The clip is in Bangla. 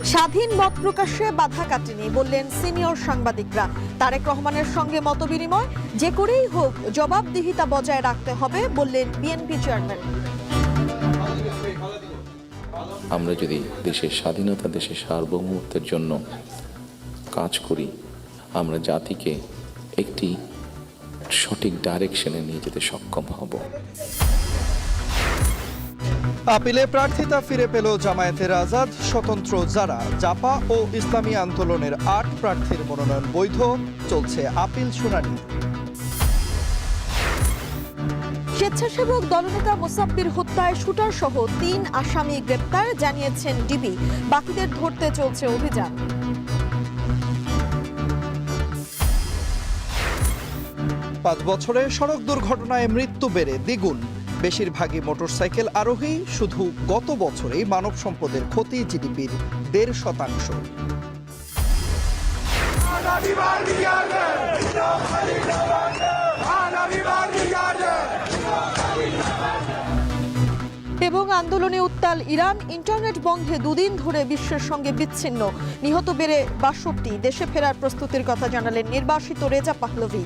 স্বাধীন মত প্রকাশে বাধা কাটেনি বললেন সিনিয়র সাংবাদিকরা। তারেক রহমানের সঙ্গে মতবিনিময় যে করেই হোক জবাবদিহিতা বজায় রাখতে হবে বললেন বিএনপি চেয়ারম্যান। আমরা যদি দেশের স্বাধীনতা, দেশের সার্বভৌমত্বের জন্য কাজ করি, আমরা জাতিকে একটি সঠিক ডাইরেকশনে নিয়ে যেতে সক্ষম হব। আপিলে প্রার্থিতা ফিরে পেল জামায়াতের আজাদ। স্বতন্ত্র যারা জাপা ও ইসলামী আন্দোলনের ৮ প্রার্থীর মনোনয়ন বৈধ। চলছে আপিল শুনানি। স্বেচ্ছাসেবক দলনেতা মোসাব্বির হত্যায় শুটার সহ ৩ আসামি গ্রেপ্তার জানিয়েছেন ডিবি। বাকিদের ধরতে চলছে অভিযান। পাঁচ বছরে সড়ক দুর্ঘটনায় মৃত্যু বেড়ে দ্বিগুণ। বেশিরভাগই মোটরসাইকেল আরোহী। শুধু গত বছরেই মানব সম্পদের ক্ষতি জিডিপির ১.৫%। এবং আন্দোলনে উত্তাল ইরান। ইন্টারনেট বন্ধে দুদিন ধরে বিশ্বের সঙ্গে বিচ্ছিন্ন। নিহত বেড়ে ৬২। দেশে ফেরার প্রস্তুতির কথা জানালেন নির্বাসিত রেজা পাহলভি।